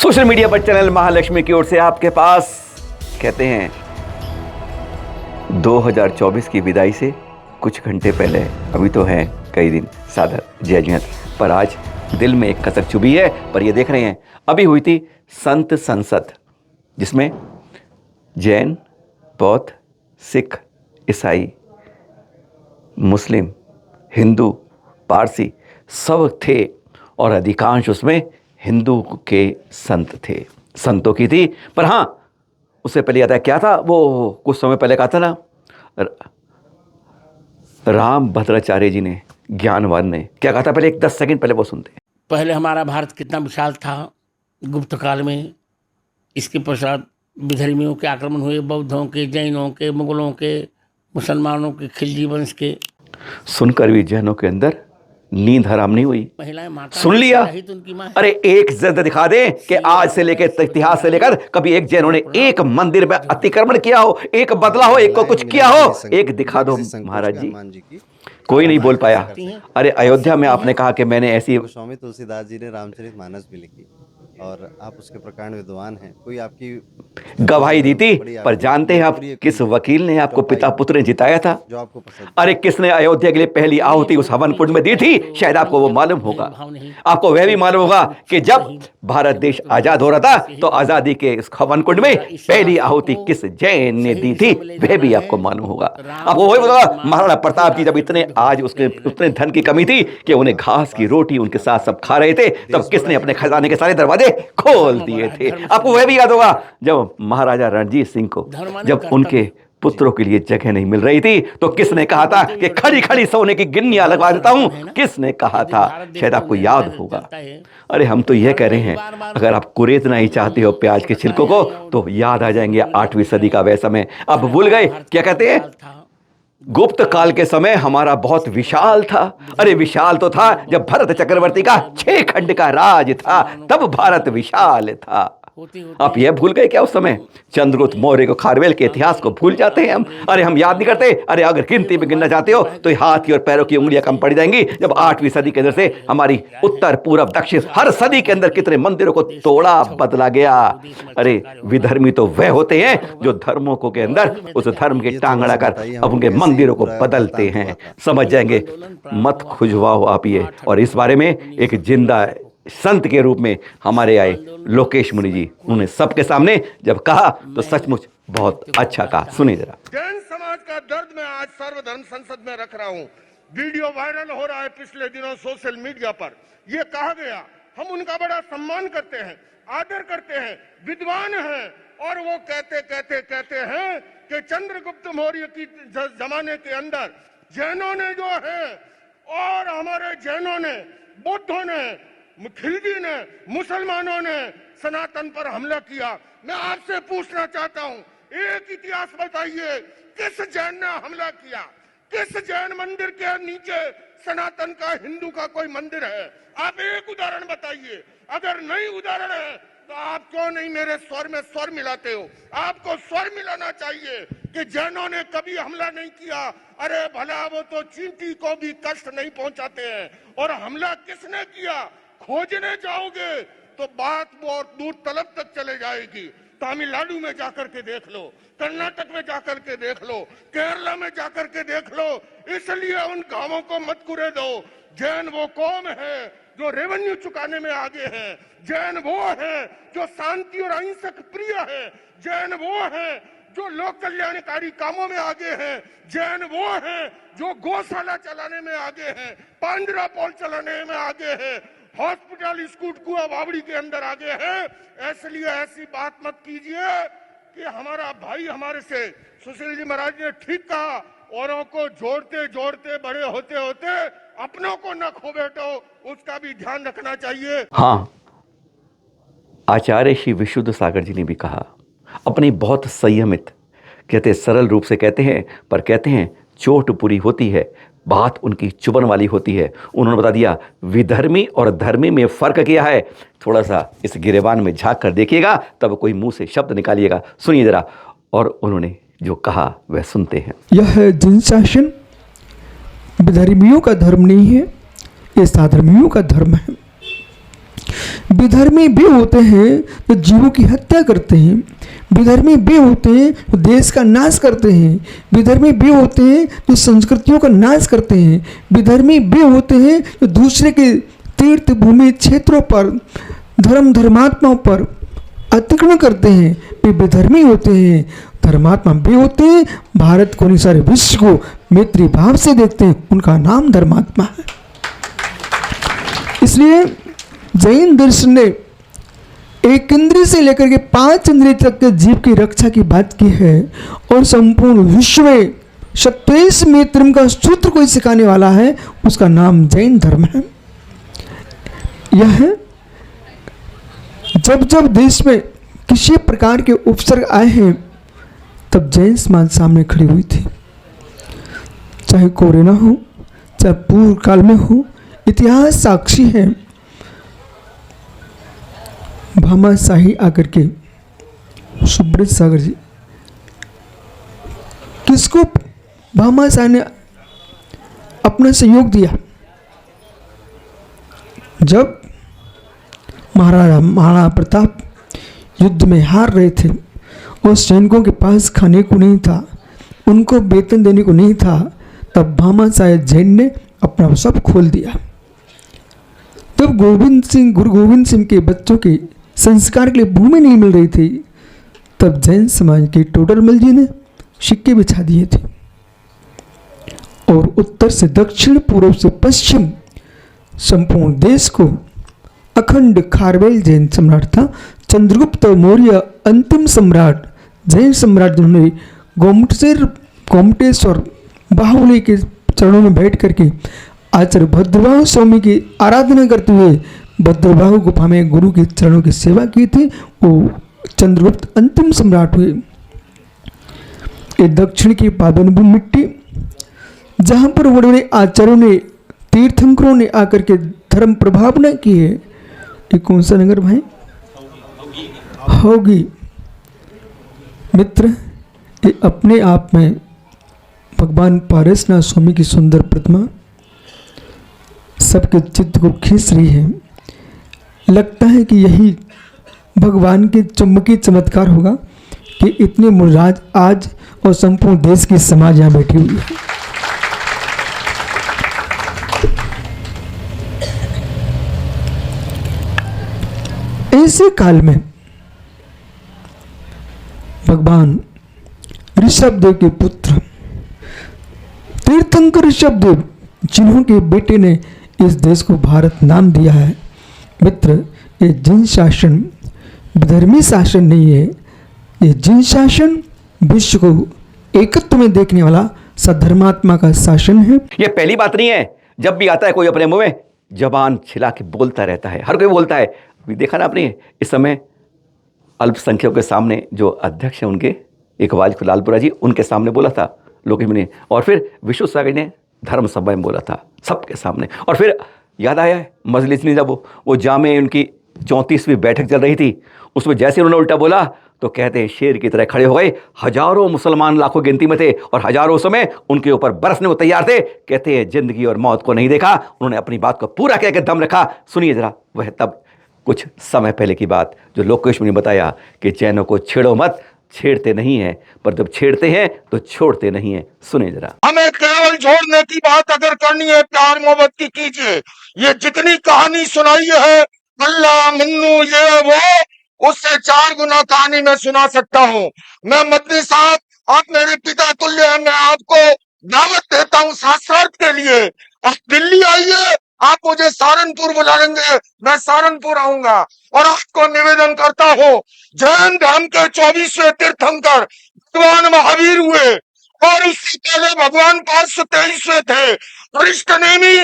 Social media पर channel Mahalakshmi की ओर से आपके पास कहते हैं 2024 की विदाई से कुछ घंटे पहले, अभी तो हैं कई दिन सादर जय जयंत, पर आज दिल में एक कसक चुभी है। पर ये देख रहे हैं, अभी हुई थी संत संसद, जिसमें जैन, बौद्ध, सिख, ईसाई, मुस्लिम, हिंदू, पारसी सब थे और अधिकांश उसमें हिंदू के संत थे, संतों की थी। पर हाँ, उससे पहले आता है क्या था, वो कुछ समय पहले कहा था ना, राम भद्राचार्य जी ने, ज्ञानवान ने क्या कहा था, पहले एक 10 सेकंड पहले वो सुनते हैं। पहले हमारा भारत कितना विशाल था गुप्त काल में। इसके पश्चात विधर्मियों के आक्रमण हुए, बौद्धों के, जैनों के, मुगलों के, मुसलमानों के, खिलजी वंश के। सुनकर भी जैनों के अंदर नींद हराम नहीं हुई। महिलाएं माता सुन लिया। तो उनकी मां। अरे एक जिद दिखा दें कि आज से लेकर इतिहास से लेकर कभी एक जैनों ने एक मंदिर में अतिक्रमण किया हो, एक बदला हो, एक को कुछ किया हो, एक दिखा दो महाराज जी। कोई नहीं बोल पाया। अरे अयोध्या में आपने कहा कि मैंने ऐसी, स्वामी तुलसीदास जी ने रामचरितमानस भी लिखी और आप उसके प्रकांड विद्वान हैं, कोई आपकी गवाही दी थी। पर जानते हैं आप किस वकील ने आपको पिता पुत्र ने जिताया था? जो आपको पसंद। अरे किसने अयोध्या के लिए पहली आहुति उस हवन कुंड में दी थी? शायद आपको वो मालूम होगा। आपको वह भी मालूम होगा कि जब भारत देश आजाद हो रहा था तो आजादी के इस हवन कुंड में पहली आहुति किस जैन ने दी थी, वह भी आपको मालूम होगा। आपको वही बताऊंगा, महाराणा प्रताप जी जब इतने आज उसके उतने धन की कमी थी कि उन्हें घास की रोटी उनके साथ सब खा रहे थे, तब किसने अपने खजाने के सारे दरवाजे खोल दिए थे। आपको वह भी याद होगा जब महाराजा रणजीत सिंह को जब उनके पुत्रों के लिए जगह नहीं मिल रही थी तो किसने कहा था कि खड़ी खड़ी सोने की गिन्नियां लगवा देता हूं? किसने कहा था? शायद आपको याद होगा। अरे हम तो यह कह रहे हैं, अगर आप कुरेदना ही चाहते हो प्याज के छिलकों को तो याद आ जाएंगे 8वीं सदी का वह समय। अब भूल गए क्या कहते हैं? गुप्त काल के समय हमारा बहुत विशाल था। अरे विशाल तो था जब भरत चक्रवर्ती का 6 खंड का राज था, तब भारत विशाल था। आप यह भूल गए क्या? उस समय चंद्रगुप्त मौर्य को, खारवेल के इतिहास को भूल जाते हैं हम। अरे हम याद नहीं करते। अरे अगर गिनती में गिनना चाहते हो तो हाथ की और पैरों की उंगलियां कम पड़ जाएंगी। जब 8वीं सदी के अंदर से हमारी उत्तर, पूर्व, दक्षिण हर सदी के अंदर कितने मंदिरों को तोड़ा बदला गया। अरे विधर्मी तो वह होते हैं जो धर्मों को के अंदर उस धर्म के टांग अड़ाकर अब उनके मंदिरों को बदलते हैं। समझ जाएंगे, मत खुजवाओ आप ये। और इस बारे में एक जिंदा संत के रूप में हमारे आए लोकेश मुनि जी, उन्होंने सबके सामने जब कहा तो सचमुच बहुत अच्छा कहा। सुनिए जरा। जैन समाज का दर्द मैं आज सर्वधर्म संसद में रख रहा हूँ। वीडियो वायरल हो रहा है पिछले दिनों सोशल मीडिया पर। ये कहा गया, हम उनका बड़ा सम्मान करते हैं, आदर करते हैं, विद्वान हैं, और वो कहते हैं कि चंद्रगुप्त मौर्य की जमाने के अंदर जैनों ने जो है, और हमारे जैनों ने, बौद्धों ने, खिलजी ने, मुसलमानों ने सनातन पर हमला किया। मैं आपसे पूछना चाहता हूं, एक इतिहास बताइए, किस जैन ने हमला किया? किस जैन मंदिर के नीचे सनातन का, हिंदू का कोई मंदिर है? आप एक उदाहरण बताइए। अगर नहीं उदाहरण है तो आप क्यों नहीं मेरे स्वर में स्वर मिलाते हो? आपको स्वर मिलाना चाहिए कि जैनों ने कभी हमला नहीं किया। अरे भला वो तो चींटी को भी कष्ट नहीं पहुंचाते हैं, और हमला किसने किया? खोजने जाओगे तो बात बहुत दूर तलब तक चले जाएगी। तमिलनाडु में जाकर के देख लो, कर्नाटक में जाकर के देख लो, केरला में जाकर के देख लो। इसलिए उन गांवों को मत कुरे दो। जैन वो कौम है जो रेवेन्यू चुकाने में आगे है। जैन वो है जो शांति और अहिंसक प्रिय है। जैन वो है जो लोक कल्याणकारी कामों में आगे हैं। जैन वो हैं जो गौशाला चलाने में आगे हैं, पांजरा पोल चलाने में आगे हैं, हॉस्पिटल, स्कूल, कुआ, बावड़ी के अंदर आगे है। इसलिए ऐसी बात मत कीजिए कि हमारा भाई हमारे से, सुशील जी महाराज ने ठीक कहा, औरों को जोड़ते जोड़ते बड़े होते होते अपनों को न खो बैठो, उसका भी ध्यान रखना चाहिए। हाँ, आचार्य श्री विशुद्ध सागर जी ने भी कहा, अपनी बहुत संयमित, कहते सरल रूप से कहते हैं, पर कहते हैं चोट पूरी होती है, बात उनकी चुभन वाली होती है। उन्होंने बता दिया विधर्मी और धर्मी में फ़र्क किया है। थोड़ा सा इस गिरेबान में झांक कर देखिएगा, तब कोई मुंह से शब्द निकालिएगा। सुनिए जरा। और उन्होंने जो कहा वह सुनते हैं। यह जन शासन विधर्मियों का धर्म नहीं है, ये साधर्मियों का धर्म है। विधर्मी भी होते हैं तो जीवों की हत्या करते हैं, विधर्मी भी होते हैं तो देश का नाश करते हैं, विधर्मी भी होते हैं तो संस्कृतियों का नाश करते हैं, विधर्मी भी होते हैं तो दूसरे के तीर्थ भूमि क्षेत्रों पर धर्मात्माओं पर अतिक्रमण करते हैं। वे विधर्मी होते हैं। धर्मात्मा भी होते हैं, भारत को नहीं सारे विश्व को मैत्री भाव से देखते हैं, उनका नाम धर्मात्मा है। इसलिए जैन दर्शन ने एक इंद्रिय से लेकर के 5 इंद्रिय तक के जीव की रक्षा की बात की है और संपूर्ण विश्व में 27 मैत्रम का सूत्र कोई सिखाने वाला है, उसका नाम जैन धर्म है। यह जब जब देश में किसी प्रकार के उपसर्ग आए हैं तब जैन समाज सामने खड़ी हुई थी, चाहे कोरोना हो, चाहे पूर्व काल में हो, इतिहास साक्षी है। भामा शाही आकर के सुब्रत सागर जी, किसको भामा शाही ने अपना सहयोग दिया? जब महाराणा प्रताप युद्ध में हार रहे थे और सैनिकों के पास खाने को नहीं था, उनको वेतन देने को नहीं था, तब भामा शाही जैन ने अपना सब खोल दिया। तब गुरु गोविंद सिंह के बच्चों के संस्कार के लिए भूमि नहीं मिल रही थी, तब जैन समाज के टोडरमल जी ने सिक्के बिछा दिए थे और उत्तर से दक्षिण, पूर्व से पश्चिम संपूर्ण देश को अखंड खारवेल जैन सम्राट था। चंद्रगुप्त मौर्य अंतिम सम्राट, जैन सम्राट जिन्होंने गोमटेश्वर बाहुबली के चरणों में बैठ करके आचार्य भद्रबाहु स्वामी की आराधना करते हुए भद्रबाहु गुफा में गुरु के चरणों की सेवा की थी, वो चंद्रगुप्त अंतिम सम्राट हुए। ये दक्षिण की पावन भूमि मिट्टी, जहाँ पर बड़े बड़े आचार्यों ने, तीर्थंकरों ने आकर के धर्म प्रभावना की है। ये कौन सा नगर भाई? होगी मित्र। ये अपने आप में भगवान पारसनाथ स्वामी की सुंदर प्रतिमा सबके चित्त को खींच रही है। लगता है कि यही भगवान के चुंबकीय चमत्कार होगा कि इतने मुराज आज और संपूर्ण देश की समाज यहाँ बैठी हुई है। ऐसे काल में भगवान ऋषभदेव के पुत्र तीर्थंकर ऋषभदेव, जिन्हों के बेटे ने इस देश को भारत नाम दिया है। मित्र, ये जिन शासन विधर्मी शासन नहीं है, ये जिन शासन विश्व को एकत्व में देखने वाला सधर्मात्मा का शासन है। ये पहली बात नहीं है, जब भी आता है कोई अपने मुंह में जबान छिला के बोलता रहता है, हर कोई बोलता है। अभी देखा ना आपने, इस समय अल्पसंख्यकों के सामने जो अध्यक्ष हैं उनके इकबाल लालपुरा जी, उनके सामने बोला था लोकेश ने, और फिर विश्व सागर ने धर्म सभा में बोला था सबके सामने। और फिर याद आया है मजलिस में जब वो जामे उनकी 34वीं बैठक चल रही थी, उसमें जैसे उन्होंने उल्टा बोला तो कहते हैं शेर की तरह खड़े हो गए। हजारों मुसलमान लाखों गिनती में थे और हजारों समय उनके ऊपर बरसने को तैयार थे। कहते हैं जिंदगी और मौत को नहीं देखा, उन्होंने अपनी बात को पूरा कह के दम रखा। सुनिए जरा, वह तब कुछ समय पहले की बात जो लोकेश ने बताया कि जैनों को छेड़ो मत, छेड़ते नहीं है, पर जब छेड़ते हैं तो छोड़ते नहीं है। सुने जरा। हमें केवल छोड़ने की बात अगर करनी है, प्यार मोहब्बत की कीजिए। ये जितनी कहानी सुनाई है अल्लाह मन्नू ये वो, उससे 4 गुना कहानी मैं सुना सकता हूँ। मैं मदनी साहब, आप मेरे पिता तुल्य हैं, मैं आपको दावत देता हूँ शास्त्रार्थ के लिए। आप दिल्ली आइए, आप मुझे सहारनपुर बुला लेंगे, मैं सहारनपुर आऊंगा। और आपको निवेदन करता हूँ, जैन धर्म के 24वें तीर्थंकर भगवान महावीर हुए और उससे पहले भगवान 523वें थे। वरिष्ठ नेमी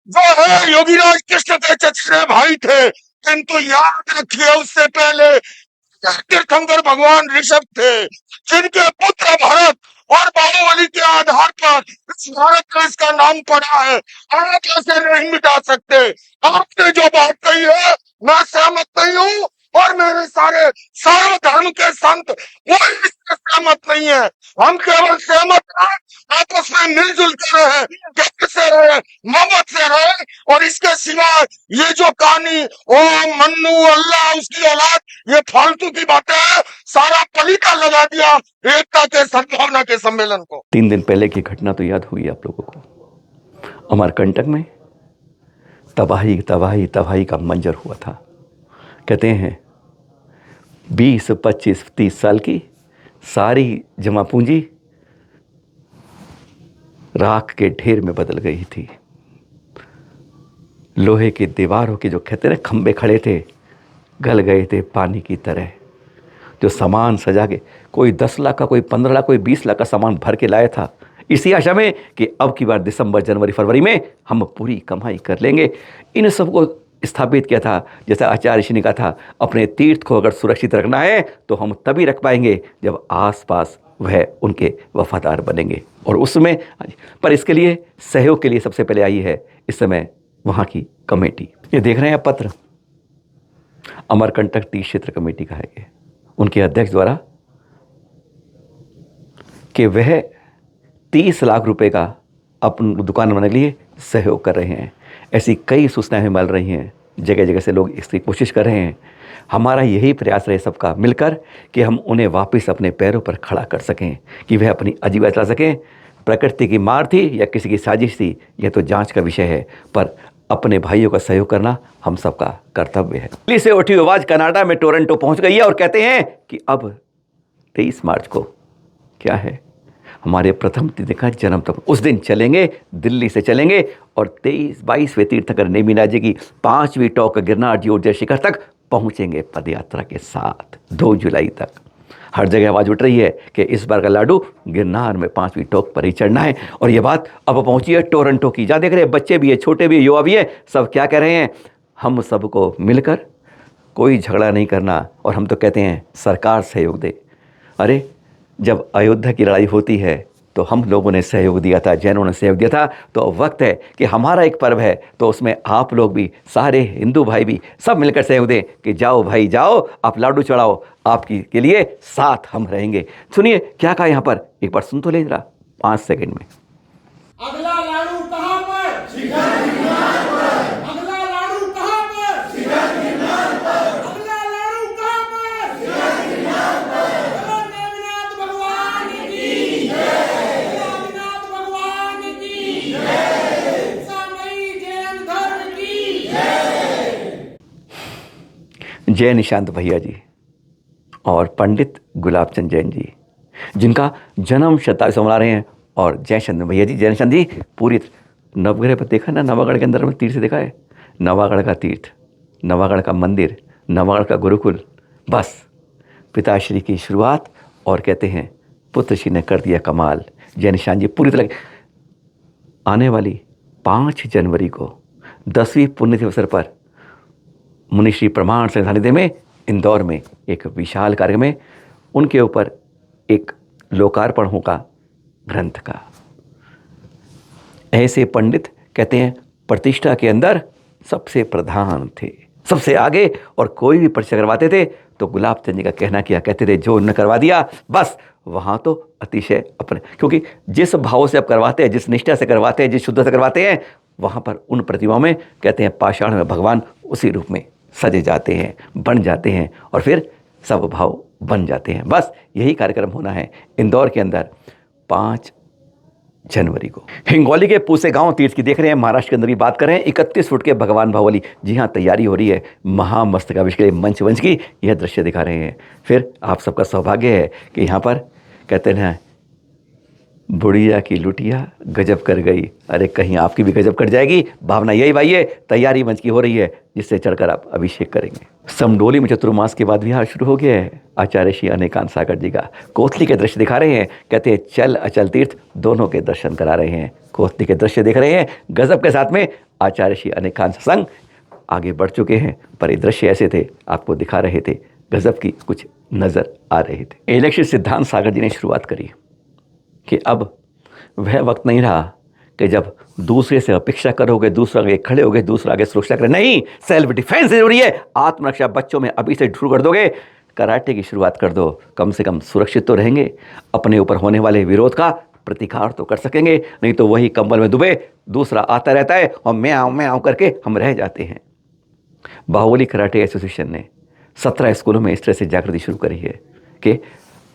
जो है योगीराज कृष्ण के चचेरे भाई थे, किंतु याद रखिए उससे पहले तीर्थंकर भगवान ऋषभ थे, जिनके पुत्र भरत और बाहुबली के आधार पर इस भारत का इसका नाम पड़ा है। आप ऐसे नहीं मिटा सकते। आपने जो बात कही है मैं सहमत नहीं हूँ, और मेरे सारे सर्वधर्म के संत वो इससे सहमत नहीं है। हम केवल सहमत हैं, आपस में मिलजुल कर रहे, प्यार से रहे, मोहब्बत से रहे। और इसके सिवा ये जो कहानी ओ मन्नू अल्लाह उसकी औलाद, ये फालतू की बातें हैं। सारा पलीता लगा दिया एकता के सद्भावना के सम्मेलन को। 3 दिन पहले की घटना तो याद होगी आप लोगों को। अमरकंटक में तबाही तबाही तबाही का मंजर हुआ था। कहते हैं 20, 25, 30 साल की सारी जमा पूंजी राख के ढेर में बदल गई थी। लोहे की दीवारों के जो कहते हैं खंबे खड़े थे, गल गए थे पानी की तरह। जो सामान सजा के, कोई 10 लाख का, कोई 15 लाख, कोई 20 लाख का सामान भर के लाया था, इसी आशा में कि अब की बार दिसंबर, जनवरी, फरवरी में हम पूरी कमाई कर लेंगे। इन सबको स्थापित किया था। जैसा आचार्य ऋषि ने कहा था, अपने तीर्थ को अगर सुरक्षित रखना है तो हम तभी रख पाएंगे जब आसपास वह उनके वफादार बनेंगे। और उसमें पर इसके लिए सहयोग के लिए सबसे पहले आई है इस समय वहाँ की कमेटी। ये देख रहे हैं पत्र, अमरकंटक तीर्थ क्षेत्र कमेटी का है ये, उनके अध्यक्ष द्वारा, कि वह 30 लाख रुपए का अपनी दुकान बनाने के लिए सहयोग कर रहे हैं। ऐसी कई सूचनाएं मिल रही हैं, जगह जगह से लोग इसकी कोशिश कर रहे हैं। हमारा यही प्रयास रहे सबका मिलकर कि हम उन्हें वापस अपने पैरों पर खड़ा कर सकें, कि वह अपनी आजीविका चला सकें। प्रकृति की मार थी या किसी की साजिश थी, यह तो जांच का विषय है, पर अपने भाइयों का सहयोग करना हम सबका कर्तव्य है। दिल्ली से उठी आवाज कनाडा में टोरंटो पहुंच गई है और कहते हैं कि अब 23 मार्च को क्या है, हमारे प्रथम तीर्थ का जन्म तक उस दिन चलेंगे, दिल्ली से चलेंगे और 22वें तीर्थंकर नेमिनाथ जी की 5वीं टॉक गिरनार जी ऊर्जा शिखर तक पहुंचेंगे पदयात्रा के साथ 2 जुलाई तक। हर जगह आवाज़ उठ रही है कि इस बार का लाडू गिरनार में 5वीं टॉक पर ही चढ़ना है। और ये बात अब पहुंची है टोरंटो की, जहाँ देख रहे हैं बच्चे भी है, छोटे भी, युवा भी है, सब क्या कह रहे हैं, हम सबको मिलकर कोई झगड़ा नहीं करना। और हम तो कहते हैं सरकार सहयोग दे। अरे जब अयोध्या की लड़ाई होती है तो हम लोगों ने सहयोग दिया था, जैनों ने सहयोग दिया था, तो अब वक्त है कि हमारा एक पर्व है तो उसमें आप लोग भी, सारे हिंदू भाई भी सब मिलकर सहयोग दें कि जाओ भाई जाओ, आप लाडू चढ़ाओ, आपकी के लिए साथ हम रहेंगे। सुनिए क्या कहा यहाँ पर, एक बार सुन तो ले जरा 5 सेकंड में। अगला लाडू कहाँ पर? शिखर गिरनार पर। अगला लाडू कहाँ पर? शिखर गिरनार पर। अगला लाडू कहाँ पर? शिखर गिरनार पर। बोलो नेमिनाथ भगवान की जय। नेमिनाथ भगवान की जय। सामयी जैन धर्म की जय। जय निशांत भैया जी और पंडित गुलाबचंद जैन जी, जिनका जन्म शताब्दी मना रहे हैं। और जयचंद भैया जी, जयचंद जी पूरी नवग्रह पर देखा ना, नवागढ़ के अंदर में तीर्थ देखा है, नवागढ़ का तीर्थ, नवागढ़ का मंदिर, नवागढ़ का गुरुकुल, बस पिताश्री की शुरुआत। और कहते हैं पुत्र श्री ने कर दिया कमाल। जय निशांत जी पूरी तरह। आने वाली 5 जनवरी को 10वीं पुण्यतिथि अवसर पर मुनिश्री प्रमाण सिंह सानिध्य में इंदौर में एक विशाल कार्यक्रम में उनके ऊपर एक लोकार्पण होगा ग्रंथ का। ऐसे पंडित कहते हैं प्रतिष्ठा के अंदर सबसे प्रधान थे, सबसे आगे। और कोई भी प्रतिष्ठा करवाते थे तो गुलाबचंद जी का कहना किया कहते थे, जो उन्होंने करवा दिया बस वहाँ तो अतिशय अपने, क्योंकि जिस भाव से आप करवाते हैं, जिस निष्ठा से करवाते हैं, जिस शुद्धता से करवाते हैं, वहाँ पर उन प्रतिमाओं में कहते हैं पाषाण में भगवान उसी रूप में सजे जाते हैं, बन जाते हैं और फिर सब भाव बन जाते हैं। बस यही कार्यक्रम होना है इंदौर के अंदर 5 जनवरी को। हिंगोली के पूसे गांव तीर्थ की देख रहे हैं, महाराष्ट्र के अंदर की बात करें, 31 फुट के भगवान बाहुबली, जी हाँ तैयारी हो रही है महामस्तकाभिषेक के लिए मंच वंच की, यह दृश्य दिखा रहे हैं। फिर आप सबका सौभाग्य है कि यहाँ पर कहते हैं बुढ़िया की लुटिया गजब कर गई। अरे कहीं आपकी भी गजब कर जाएगी, भावना यही भाई है। तैयारी मंच की हो रही है जिससे चढ़कर आप अभिषेक करेंगे। समडोली में चतुर्मास के बाद विहार शुरू हो गया है। आचार्य श्री अनेकांत सागर जी का कोतली के दृश्य दिखा रहे हैं, कहते हैं चल अचल तीर्थ दोनों के दर्शन करा रहे हैं। कोतली के दृश्य देख रहे हैं गजब के साथ में। आचार्य श्री अनेकांत संग आगे बढ़ चुके हैं, पर ये दृश्य ऐसे थे आपको दिखा रहे थे, गजब की कुछ नजर आ रहे थे। इलेक्शन सिद्धांत सागर जी ने शुरुआत करी कि अब वह वक्त नहीं रहा कि जब दूसरे से अपेक्षा करोगे, दूसरा आगे खड़े होगे, दूसरा आगे सुरक्षा करें, नहीं, सेल्फ डिफेंस जरूरी है। आत्मरक्षा बच्चों में अभी से शुरू कर दोगे, कराटे की शुरुआत कर दो, कम से कम सुरक्षित तो रहेंगे, अपने ऊपर होने वाले विरोध का प्रतिकार तो कर सकेंगे। नहीं तो वही कंबल में डूबे दूसरा आता रहता है और म्याऊं म्याऊं करके हम रह जाते हैं। बाहुबली कराटे एसोसिएशन ने 17 स्कूलों में इस तरह से जागृति शुरू करी है कि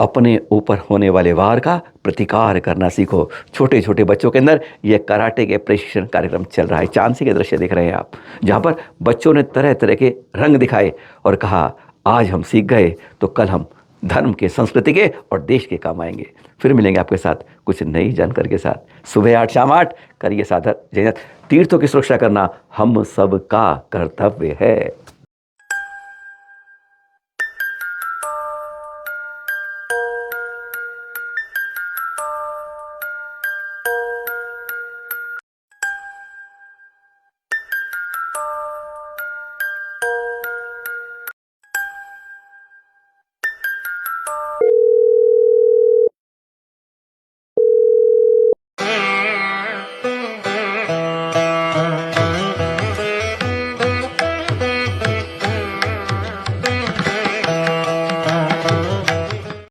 अपने ऊपर होने वाले वार का प्रतिकार करना सीखो। छोटे छोटे बच्चों के अंदर यह कराटे के प्रशिक्षण कार्यक्रम चल रहा है। झांसी के दृश्य देख रहे हैं आप, जहाँ पर बच्चों ने तरह तरह के रंग दिखाए और कहा आज हम सीख गए तो कल हम धर्म के, संस्कृति के और देश के काम आएंगे। फिर मिलेंगे आपके साथ कुछ नई जानकारी के साथ। सुबह 8 शाम 8 करिए साधर जय हिंद। तीर्थों की सुरक्षा करना हम सब का कर्तव्य है।